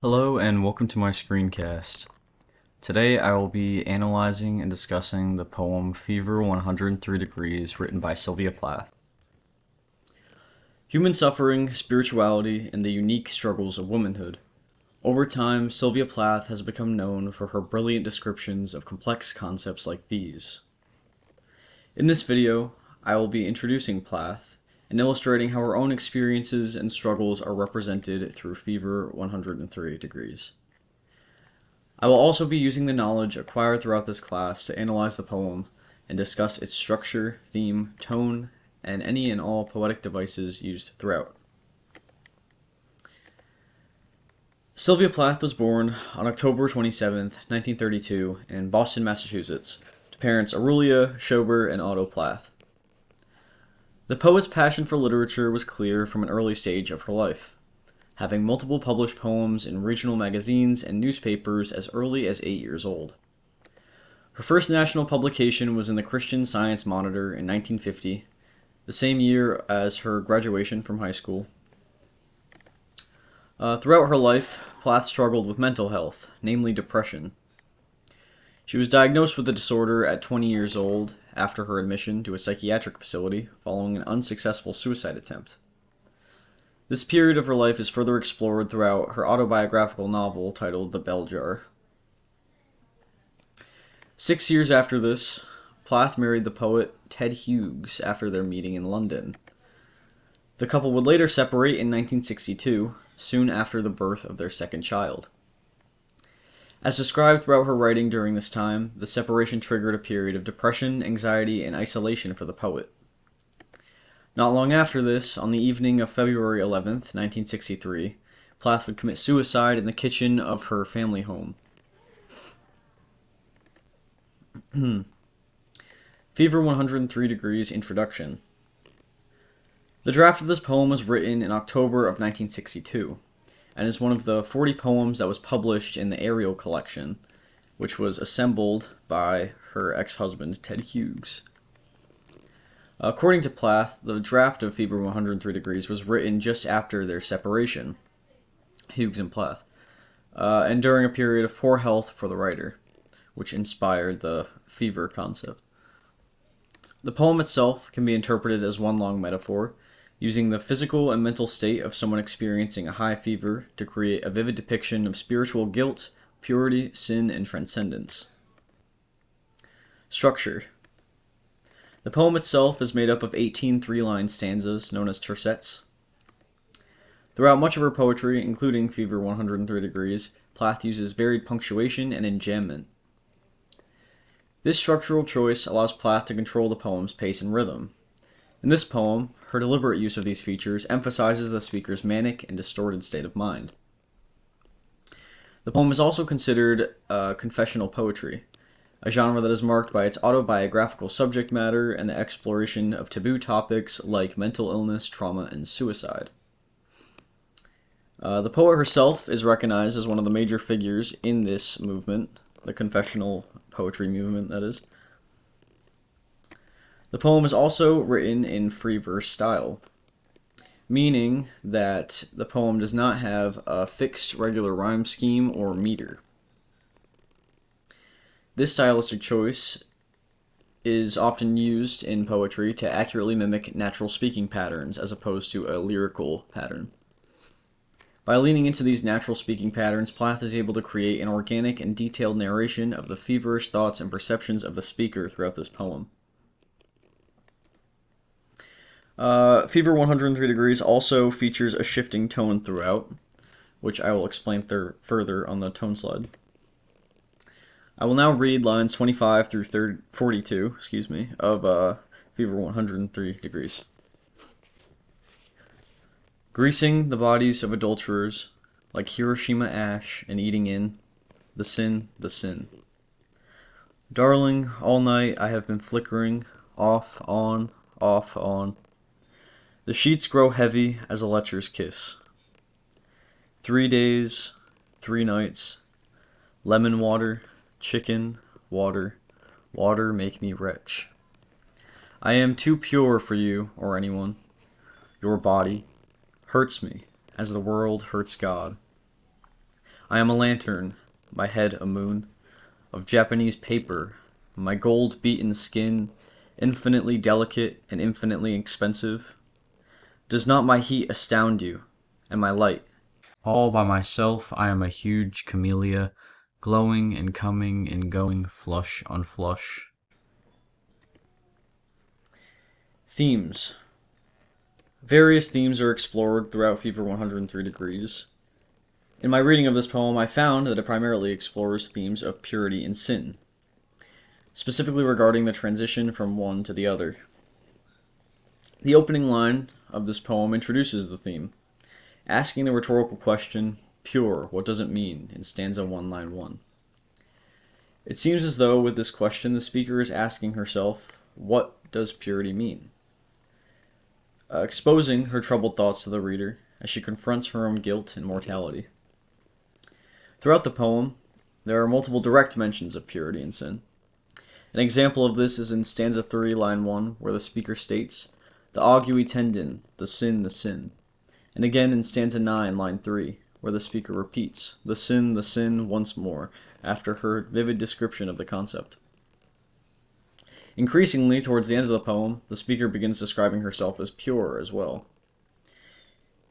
Hello and welcome to my screencast. Today I will be analyzing and discussing the poem Fever 103 Degrees written by Sylvia Plath. Human suffering, spirituality, and the unique struggles of womanhood. Over time, Sylvia Plath has become known for her brilliant descriptions of complex concepts like these. In this video, I will be introducing Plath and illustrating how her own experiences and struggles are represented through Fever 103 Degrees. I will also be using the knowledge acquired throughout this class to analyze the poem and discuss its structure, theme, tone, and any and all poetic devices used throughout. Sylvia Plath was born on October 27, 1932, in Boston, Massachusetts, to parents Aurelia Schober and Otto Plath. The poet's passion for literature was clear from an early stage of her life, having multiple published poems in regional magazines and newspapers as early as 8 years old. Her first national publication was in the Christian Science Monitor in 1950, the same year as her graduation from high school. Throughout her life, Plath struggled with mental health, namely depression. She was diagnosed with the disorder at 20 years old after her admission to a psychiatric facility following an unsuccessful suicide attempt. This period of her life is further explored throughout her autobiographical novel titled The Bell Jar. 6 years after this, Plath married the poet Ted Hughes after their meeting in London. The couple would later separate in 1962, soon after the birth of their second child. As described throughout her writing during this time, the separation triggered a period of depression, anxiety, and isolation for the poet. Not long after this, on the evening of February 11th, 1963, Plath would commit suicide in the kitchen of her family home. Fever 103 Degrees Introduction. The draft of this poem was written in October of 1962, and is one of the 40 poems that was published in the Ariel collection, which was assembled by her ex-husband, Ted Hughes. According to Plath, the draft of Fever 103 Degrees was written just after their separation, Hughes and Plath, and during a period of poor health for the writer, which inspired the fever concept. The poem itself can be interpreted as one long metaphor, using the physical and mental state of someone experiencing a high fever to create a vivid depiction of spiritual guilt, purity, sin, and transcendence. Structure. The poem itself is made up of 18 three-line stanzas known as tercets. Throughout much of her poetry, including Fever 103 Degrees, Plath uses varied punctuation and enjambment. This structural choice allows Plath to control the poem's pace and rhythm. In this poem, her deliberate use of these features emphasizes the speaker's manic and distorted state of mind. The poem is also considered confessional poetry, a genre that is marked by its autobiographical subject matter and the exploration of taboo topics like mental illness, trauma, and suicide. The poet herself is recognized as one of the major figures in this movement, the confessional poetry movement, that is. The poem is also written in free verse style, meaning that the poem does not have a fixed regular rhyme scheme or meter. This stylistic choice is often used in poetry to accurately mimic natural speaking patterns as opposed to a lyrical pattern. By leaning into these natural speaking patterns, Plath is able to create an organic and detailed narration of the feverish thoughts and perceptions of the speaker throughout this poem. Fever 103 Degrees also features a shifting tone throughout, which I will explain further on the tone slide. I will now read lines 25 through 42, of Fever 103 Degrees. Greasing the bodies of adulterers like Hiroshima ash and eating in the sin, the sin. Darling, all night I have been flickering, off, on, off, on. The sheets grow heavy as a lecher's kiss. 3 days, 3 nights, lemon water, chicken, water, water make me wretch. I am too pure for you or anyone. Your body hurts me as the world hurts God. I am a lantern, my head a moon, of Japanese paper, my gold-beaten skin, infinitely delicate and infinitely expensive. Does not my heat astound you, and my light? All by myself I am a huge camellia, glowing and coming and going flush on flush. Themes. Various themes are explored throughout Fever 103 Degrees. In my reading of this poem, I found that it primarily explores themes of purity and sin, specifically regarding the transition from one to the other. The opening line of this poem introduces the theme, asking the rhetorical question, "Pure, what does it mean?" in stanza 1, line 1. It seems as though with this question the speaker is asking herself, what does purity mean? Exposing her troubled thoughts to the reader as she confronts her own guilt and mortality. Throughout the poem, there are multiple direct mentions of purity and sin. An example of this is in stanza 3, line 1, where the speaker states, "The ague tendon, the sin, and again in stanza 9, line 3, where the speaker repeats, the sin, once more, after her vivid description of the concept. Increasingly, towards the end of the poem, the speaker begins describing herself as pure as well.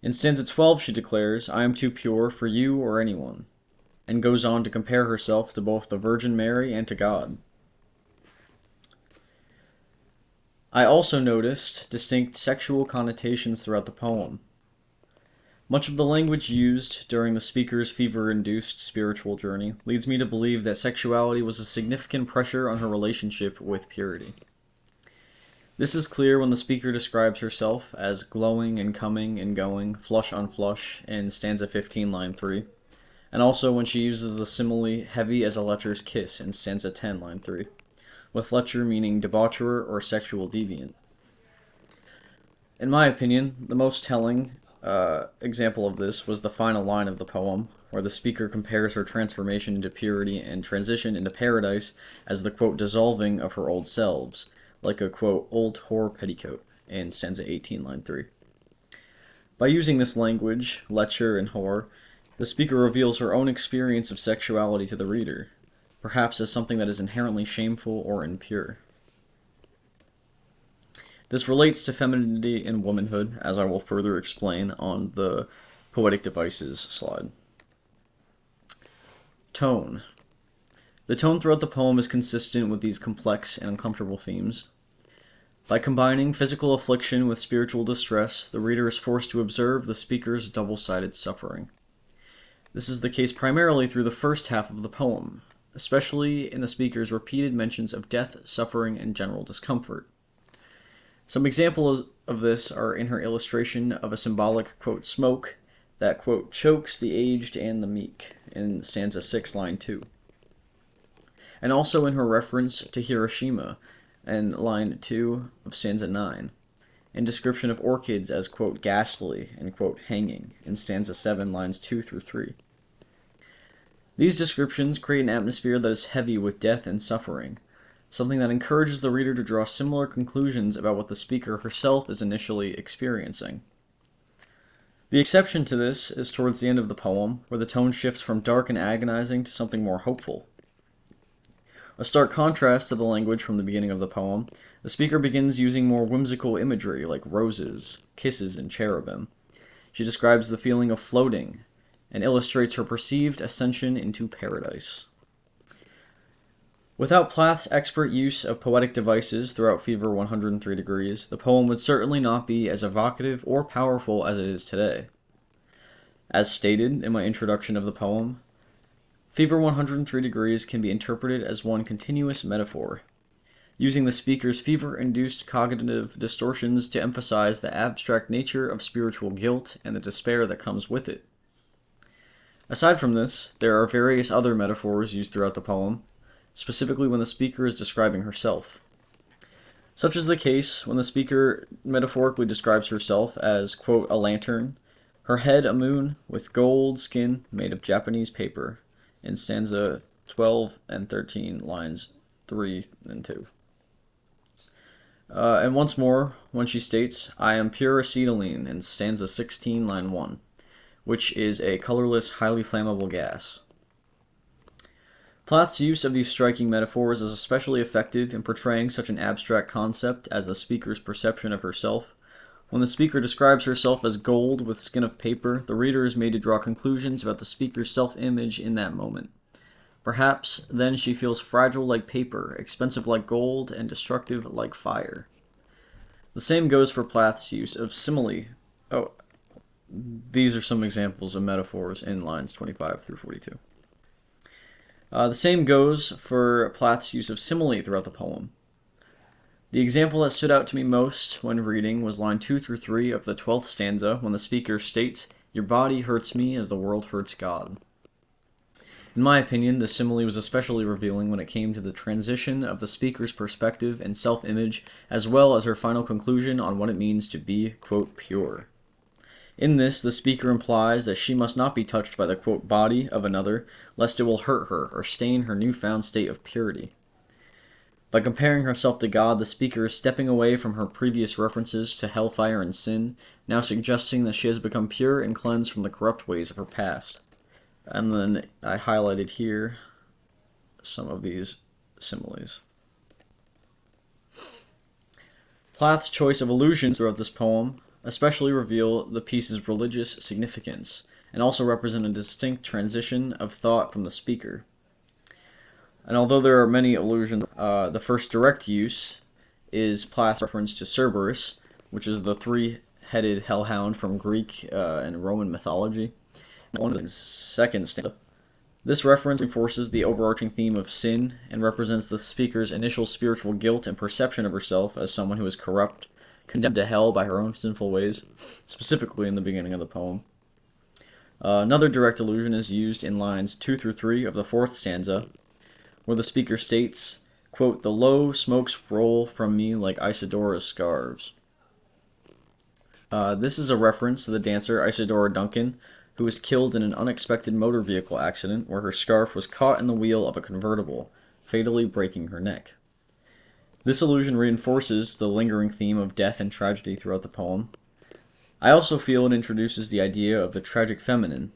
In stanza 12, she declares, "I am too pure for you or anyone," and goes on to compare herself to both the Virgin Mary and to God. I also noticed distinct sexual connotations throughout the poem. Much of the language used during the speaker's fever-induced spiritual journey leads me to believe that sexuality was a significant pressure on her relationship with purity. This is clear when the speaker describes herself as glowing and coming and going, flush on flush, in stanza 15, line 3, and also when she uses the simile heavy as a lecher's kiss in stanza 10, line 3, with lecher meaning debaucher or sexual deviant. In my opinion, the most telling example of this was the final line of the poem, where the speaker compares her transformation into purity and transition into paradise as the, quote, dissolving of her old selves, like a, quote, old whore petticoat, in stanza 18, line 3. By using this language, lecher and whore, the speaker reveals her own experience of sexuality to the reader, perhaps as something that is inherently shameful or impure. This relates to femininity and womanhood, as I will further explain on the Poetic Devices slide. Tone. The tone throughout the poem is consistent with these complex and uncomfortable themes. By combining physical affliction with spiritual distress, the reader is forced to observe the speaker's double-sided suffering. This is the case primarily through the first half of the poem, especially in the speaker's repeated mentions of death, suffering, and general discomfort. Some examples of this are in her illustration of a symbolic, quote, smoke that, quote, chokes the aged and the meek, in stanza 6, line 2. And also in her reference to Hiroshima, in line 2 of stanza 9, and description of orchids as, quote, ghastly and, quote, hanging, in stanza 7, lines 2 through 3. These descriptions create an atmosphere that is heavy with death and suffering, something that encourages the reader to draw similar conclusions about what the speaker herself is initially experiencing. The exception to this is towards the end of the poem, where the tone shifts from dark and agonizing to something more hopeful. A stark contrast to the language from the beginning of the poem, the speaker begins using more whimsical imagery like roses, kisses, and cherubim. She describes the feeling of floating and illustrates her perceived ascension into paradise. Without Plath's expert use of poetic devices throughout Fever 103 Degrees, the poem would certainly not be as evocative or powerful as it is today. As stated in my introduction of the poem, Fever 103 Degrees can be interpreted as one continuous metaphor, using the speaker's fever-induced cognitive distortions to emphasize the abstract nature of spiritual guilt and the despair that comes with it. Aside from this, there are various other metaphors used throughout the poem, specifically when the speaker is describing herself. Such is the case when the speaker metaphorically describes herself as, quote, a lantern, her head a moon with gold skin made of Japanese paper, in stanza 12 and 13, lines 3 and 2. And once more, when she states, I am pure acetylene, in stanza 16, line 1, which is a colorless, highly flammable gas. Plath's use of these striking metaphors is especially effective in portraying such an abstract concept as the speaker's perception of herself. When the speaker describes herself as gold with skin of paper, the reader is made to draw conclusions about the speaker's self-image in that moment. Perhaps then she feels fragile like paper, expensive like gold, and destructive like fire. The same goes for Plath's use of simile. These are some examples of metaphors in lines 25 through 42. The same goes for Plath's use of simile throughout the poem. The example that stood out to me most when reading was line 2 through 3 of the 12th stanza, when the speaker states, "Your body hurts me as the world hurts God." In my opinion, the simile was especially revealing when it came to the transition of the speaker's perspective and self-image, as well as her final conclusion on what it means to be, quote, pure. In this, the speaker implies that she must not be touched by the, quote, body of another, lest it will hurt her or stain her newfound state of purity. By comparing herself to God, the speaker is stepping away from her previous references to hellfire and sin, now suggesting that she has become pure and cleansed from the corrupt ways of her past. And then I highlighted here some of these similes. Plath's choice of allusions throughout this poem especially reveal the piece's religious significance, and also represent a distinct transition of thought from the speaker. And although there are many allusions, the first direct use is Plath's reference to Cerberus, which is the three-headed hellhound from Greek and Roman mythology. On the second stanza, this reference reinforces the overarching theme of sin and represents the speaker's initial spiritual guilt and perception of herself as someone who is corrupt, condemned to hell by her own sinful ways, specifically in the beginning of the poem. Another direct allusion is used in lines 2 through 3 of the 4th stanza, where the speaker states, quote, "The low smokes roll from me like Isidora's scarves." This is a reference to the dancer Isadora Duncan, who was killed in an unexpected motor vehicle accident where her scarf was caught in the wheel of a convertible, fatally breaking her neck. This allusion reinforces the lingering theme of death and tragedy throughout the poem. I also feel it introduces the idea of the tragic feminine.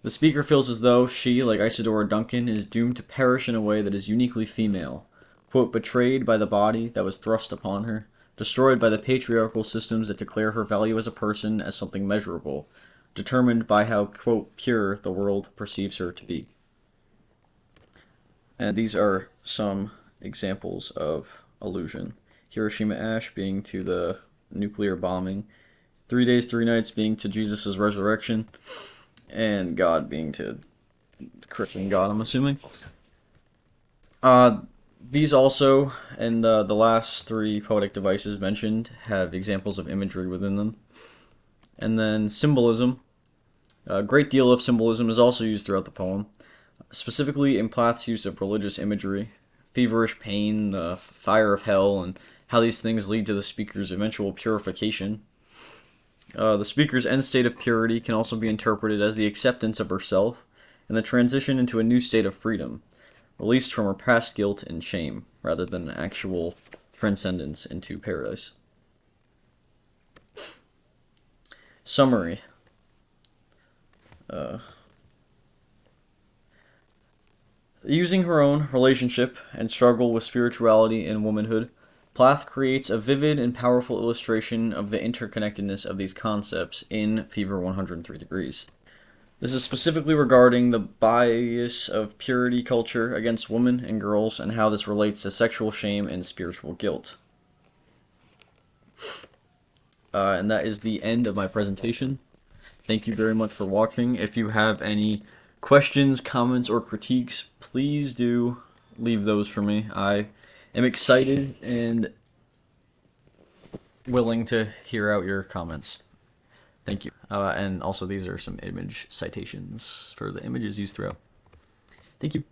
The speaker feels as though she, like Isadora Duncan, is doomed to perish in a way that is uniquely female, quote, betrayed by the body that was thrust upon her, destroyed by the patriarchal systems that declare her value as a person as something measurable, determined by how, quote, pure the world perceives her to be. And these are some examples of allusion. Hiroshima Ash being to the nuclear bombing, 3 Days, 3 Nights being to Jesus' resurrection, and God being to Christian God, I'm assuming. These also, and the last 3 poetic devices mentioned, have examples of imagery within them. And then symbolism. A great deal of symbolism is also used throughout the poem, specifically in Plath's use of religious imagery, feverish pain, the fire of hell, and how these things lead to the speaker's eventual purification. The speaker's end state of purity can also be interpreted as the acceptance of herself and the transition into a new state of freedom, released from her past guilt and shame, rather than an actual transcendence into paradise. Summary. Using her own relationship and struggle with spirituality and womanhood, Plath creates a vivid and powerful illustration of the interconnectedness of these concepts in Fever 103 Degrees. This is specifically regarding the bias of purity culture against women and girls and how this relates to sexual shame and spiritual guilt. And that is the end of my presentation. Thank you very much for watching. If you have any questions, comments, or critiques, please do leave those for me. I am excited and willing to hear out your comments. Thank you. And also these are some image citations for the images used throughout. Thank you.